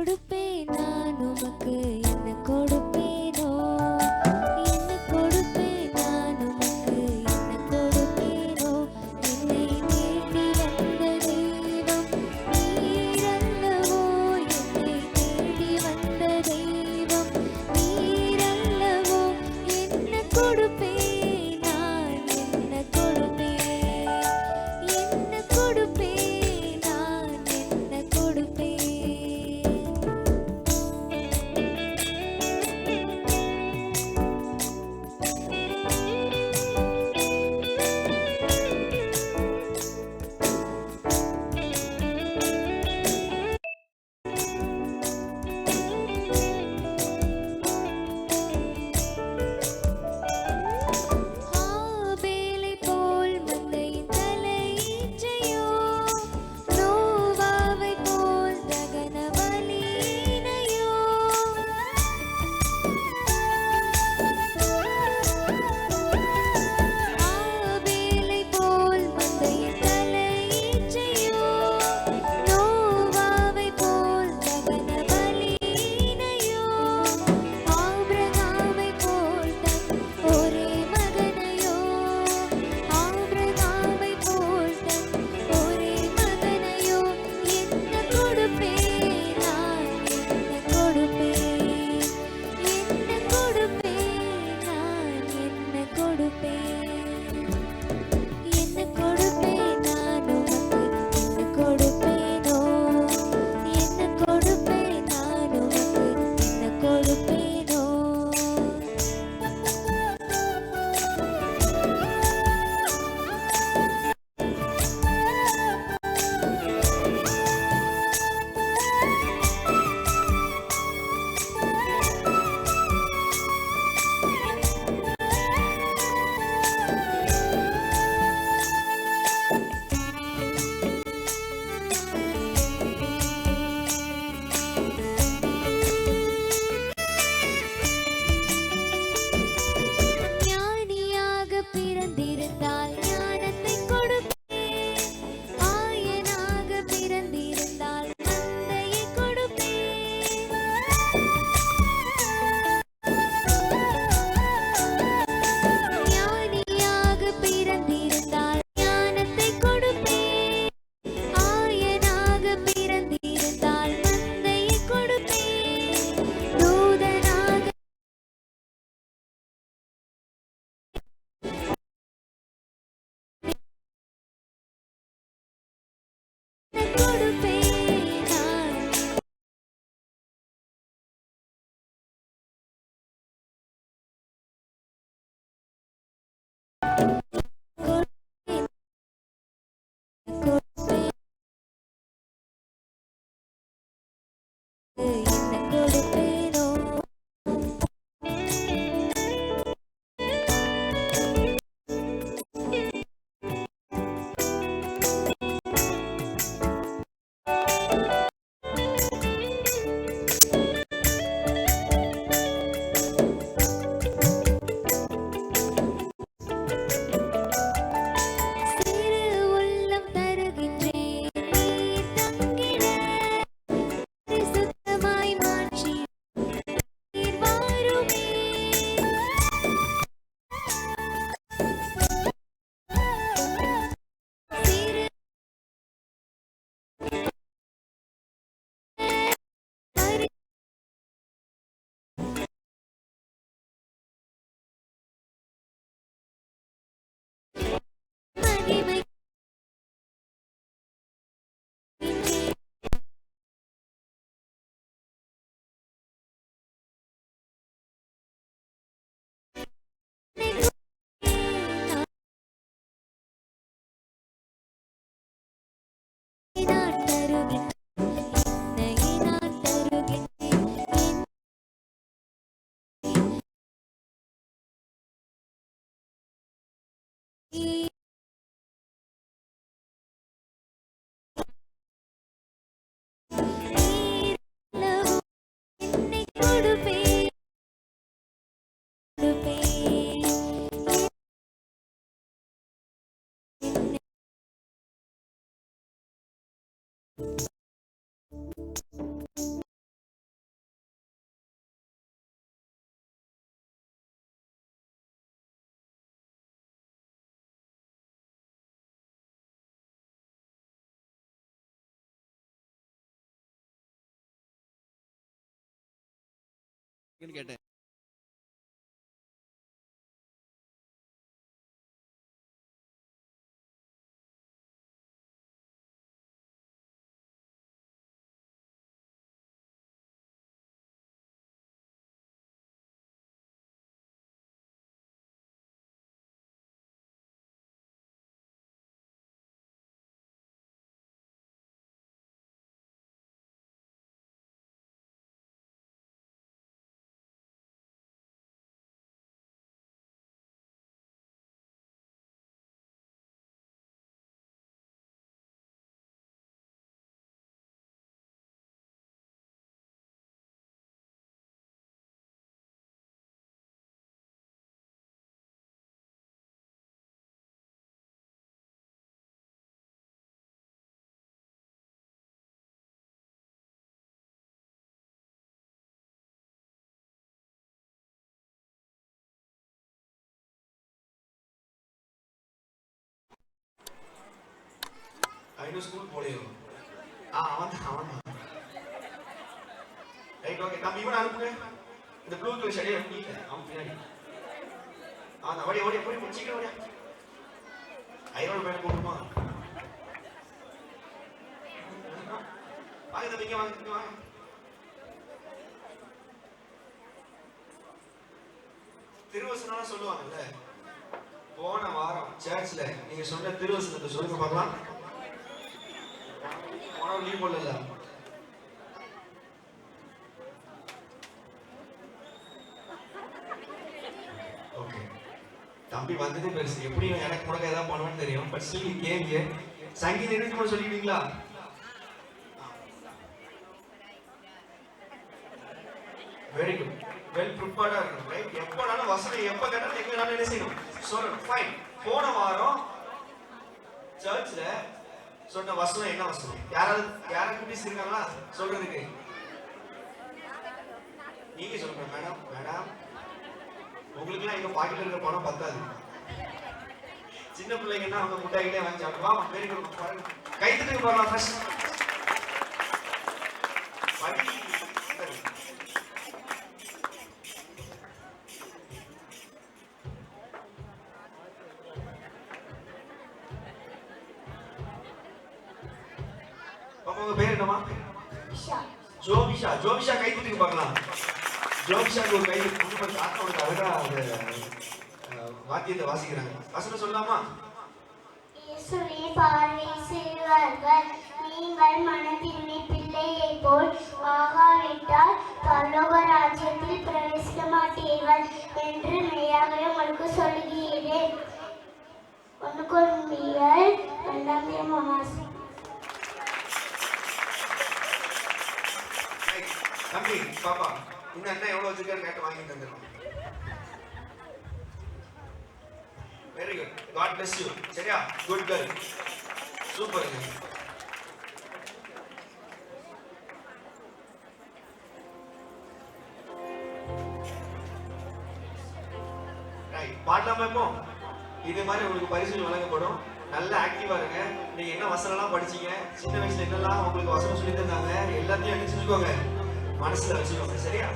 கொடுப்பேன் நான் உமக்கு, என்ன கொடுப்பேனோ, என்ன கொடுப்பேன் நான் உமக்கு, என்ன கொடுப்பேனோ. என்னை தேடி வந்த தெய்வம் நீரல்லவோ, என்னை தேடி வந்த தெய்வம் நீரல்லவோ. என்ன கொடுப்பேன் நான், என்ன கொடுப்பேன், என்ன கொடுப்பேன் நான், என்ன கொடுப்பேன். ஆபேலை போல் மந்தையின் தலையீற்றையோ, நோவாவை போல் தகன பலியினையோ. ஆபேலை போல் மந்தையின் தலையீற்றையோ, நோவாவை போல் தகன பலியினையோ. ஆபிரகாமை போல் தன் ஒரே மகனையோ, ஆபிரகாமை போல் தன் ஒரே மகனையோ. என்ன கொடுப்பேன் நான், என்ன கொடுப்பேன், என்ன கொடுப்பேன் நான், என்ன கொடுப்பேன். என்ன கொடுப்பேன் நான் உமக்கு, என்ன கொடுப்பேனோ, என்ன கொடுப்பேன் நான் உமக்கு, என்ன கொடுப்பேனோ. ஞானியாக பிறந்திருந்தால் ஞானத்தை கொடுப்பேன், ஆயனாக பிறந்திருந்தால் மந்தையை கொடுப்பேன். ஞானியாக பிறந்திருந்தால் ஞானத்தை கொடுப்பேன், ஆயனாக பிறந்திருந்தால் மந்தையை கொடுப்பேன். தூதனாக கொடுப்பேன் நான், கொடுப்பேன், கொடுப்பேன். என்ன கொடுப்பேனோ. சிறு உள்ளம் தருகின்றேன் நீர் தங்கிட, பரிசுத்தமாய் மாற்றி நீர் வாருமே. சிறு பரி மகிமை நான் தருகின்றேன், என்னை நான் தருகின்றேன். நீர் அல்லவோ, என்னை கொடுப்பேன், கொடுப்பேன். என்னை கேட்டேன். இன்னும் ஸ்கூல் போலையோ? அவன் தான். Right, okay. நம்ம இவனை அனுப்புங்க. இந்த ப்ளூ கலர் ஷர்ட்டை அனுப்பிட்டு அவன் பின்னாடி. ஓடி ஓடி போய் சீக்கிரம் ஓடியா. ஐரோட பையனை கூப்பிடுமா? வாங்க தம்பி, இங்க வாங்க, வாங்க. திருவசனம் சொல்லுவாங்கல்ல, போன வாரம் சர்ச்ல நீங்க சொன்ன திருவசனத்தை சொல்லுங்க பார்க்கலாம். லீவ் போடல. ஓகே, தம்பி வந்ததே பெருசு. எப்படி எனக்கு உனக்கு ஏதாவது பண்ணுவேன்னு தெரியும். பட் ஸ்டில் கேள்வி சங்கீத நிறுத்தி சொல்லிடுவீங்களா? வெரி குட், வெல் ப்ரிப்பேர்டா இருக்கணும். ரைட், எப்பனாலும் வசனம் எப்ப கேட்டாலும் எங்கனாலும் என்ன செய்யணும் சொல்லணும். ஃபைன். போன வாரம் சர்ச்ல சொன்ன வசனம் என்ன வசனம்? யாராவது குட்டீஸ் இருக்காங்களா சொல்றதுக்கு? நீங்க சொல்லுங்க. மேடம் மேடம், உங்களுக்கு எல்லாம் எங்க பாக்கெட்ல இருக்க பணம் பத்தாது. சின்ன பிள்ளைங்கன்னா அவங்க முட்டாய்கிட்டே வாங்கி சாப்பிடுவா. வெரி குட், பாருங்க. கை தட்டி பாருங்க ஃபர்ஸ்ட். உங்க பேர் என்னமா? ஜோபிஷா. ஜோபிஷா கை தூக்கி பார்க்கலாம். ஜோபிஷாக்கு ஒரு கை குடும்ப தாத்தாவுக்கு அழகா அந்த வாத்தியத்தை வாசிக்கிறாங்க. வசனம் சொல்லலாமா? இயேசுவே பார்வை சிறுவர்கள், நீங்கள் மனதிரும்பி பிள்ளையை போல் ஆகாவிட்டால் பரலோக ராஜ்யத்தில் பிரவேசிக்க மாட்டீர்கள் என்று மெய்யாகவே உங்களுக்கு சொல்லுகிறேன். 1 கொரிந்தியர் 2:3. தம்பி பாப்பா, இந்த அண்ணன் எவ்வளவு வச்சிருக்காரு கேட்டு வாங்கி தந்துடும். Very good, God bless you. சரியா? Good girl, super. ரைட், பாடலாமா? இப்போ இது மாதிரி உங்களுக்கு பரிசு வழங்கப்படும். நல்ல ஆக்டிவா இருங்க. நீங்க என்ன வசனம்லாம் படிச்சீங்க, சின்ன வயசுல என்னெல்லாம் உங்களுக்கு வசனம் சொல்லி தந்தாங்க, எல்லாத்தையும் என்ன செஞ்சுக்கோங்க, மனசுல வச்சுக்கோங்க. சரியா?